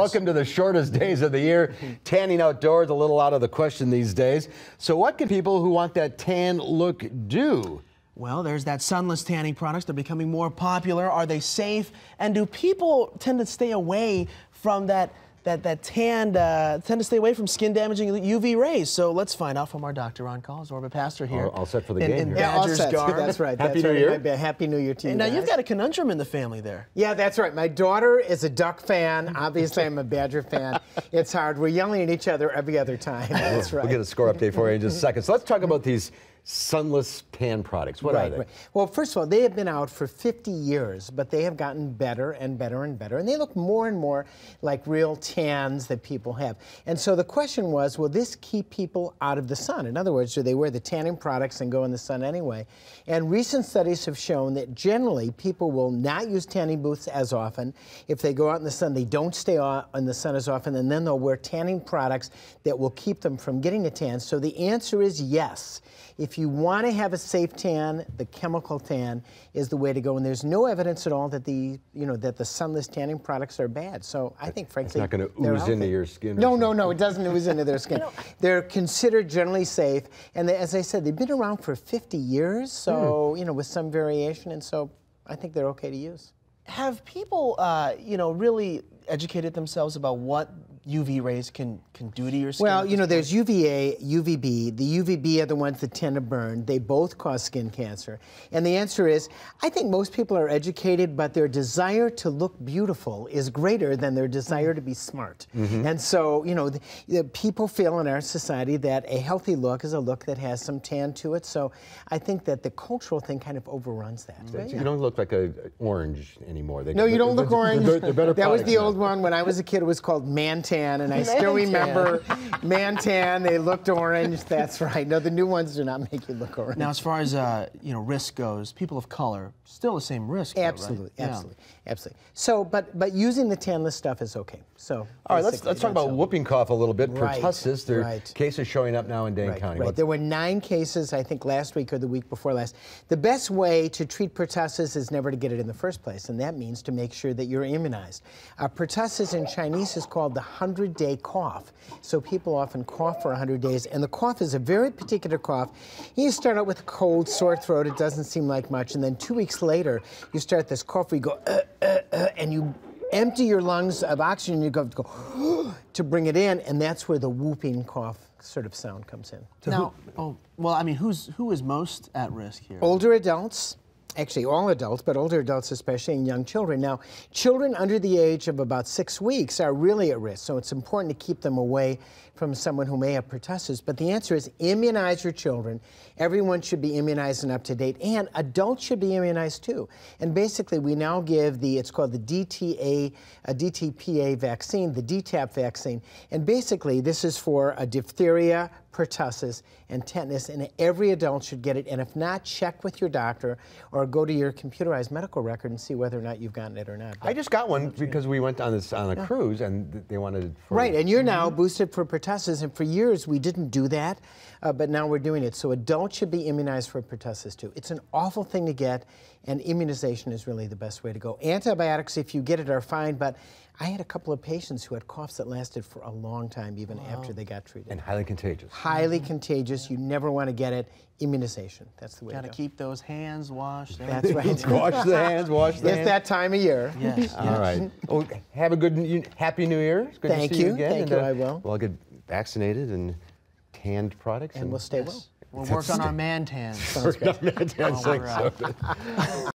Welcome to the shortest days of the year. Tanning outdoors, a little out of the question these days. So what can people who want that tan look do? Well, there's that Sunless tanning products. They're becoming more popular. Are they safe? And do people tend to stay away from tend to stay away from skin-damaging UV rays? So let's find out from our doctor on call, Zorba Paster here. All set for the game here. Yeah, all set. That's right. Happy New Year. Happy New Year to you. And now guys. you've got a conundrum in the family there. Yeah, that's right. My daughter is a Duck fan. Obviously, I'm a Badger fan. It's hard. We're yelling at each other every other time. That's right. We'll get a score update for you in just a second. So let's talk about these Sunless tan products. What are they? Right. Well, first of all, they have been out for 50 years, but they have gotten better and better and better, and they look more and more like real tans that people have. And so the question was, will this keep people out of the sun? In other words, do they wear the tanning products and go in the sun anyway? And recent studies have shown that generally people will not use tanning booths as often. If they go out in the sun, they don't stay in the sun as often, and then they'll wear tanning products that will keep them from getting a tan. So the answer is yes. If you want to have a safe tan, the chemical tan is the way to go, and there's no evidence at all that the Sunless tanning products are bad. So I think, frankly, it's not going to ooze into your skin. No, it doesn't ooze into their skin. They're considered generally safe, and as I said, they've been around for 50 years, so with some variation, and so I think they're okay to use. Have people, really educated themselves about what UV rays can do to your skin? Well, there's UVA, UVB. The UVB are the ones that tend to burn. They both cause skin cancer. And the answer is, I think most people are educated, but their desire to look beautiful is greater than their desire to be smart. And so, the people feel in our society that a healthy look is a look that has some tan to it. So I think that the cultural thing kind of overruns that. You don't look like an orange anymore. No, you don't look orange. They're better that was the now. Old one. When I was a kid, it was called Man-Tan, and I still remember Man-Tan. They looked orange. That's right. No, the new ones do not make you look orange. Now, as far as risk goes, people of color still the same risk. Absolutely, though, right? absolutely. So, but using the tanless stuff is okay. So, all right, let's talk about whooping cough a little bit. Pertussis, there are cases showing up now in Dane County. Right. There were 9 cases, I think, last week or the week before last. The best way to treat pertussis is never to get it in the first place, and that means to make sure that you're immunized. Pertussis in Chinese is called the 100-day cough. So people often cough for 100 days, and the cough is a very particular cough. You start out with a cold, sore throat. It doesn't seem like much, and then 2 weeks later, you start this cough where you go, and you empty your lungs of oxygen, you go to bring it in, and that's where the whooping cough sort of sound comes in. Now, who is most at risk here? Older adults. Actually, all adults, but older adults especially, and young children. Now, children under the age of about 6 weeks are really at risk, so it's important to keep them away from someone who may have pertussis. But the answer is immunize your children. Everyone should be immunized and up to date, and adults should be immunized too. And basically, we now give it's called the DTPA vaccine, the DTaP vaccine. And basically, this is for diphtheria, pertussis, and tetanus, and every adult should get it. And if not, check with your doctor or go to your computerized medical record and see whether or not you've gotten it or not. I just got one because we went on a cruise and they wanted it for... Right, and you're now boosted for pertussis, and for years we didn't do that, but now we're doing it. So adults should be immunized for pertussis too. It's an awful thing to get, and immunization is really the best way to go. Antibiotics, if you get it, are fine, but I had a couple of patients who had coughs that lasted for a long time, even after they got treated. And highly contagious. Highly contagious. You never want to get it. Immunization. That's the way to go. Got to keep those hands washed. That's right. Wash the hands, wash the hands. It's that time of year. Yes. All right. Well, have a good, happy New Year. It's good Thank to see you. again. Thank you, I will. We'll get vaccinated and tanned products. And we'll stay well. We'll work on our man tans. Sounds good. Man-tans, thanks.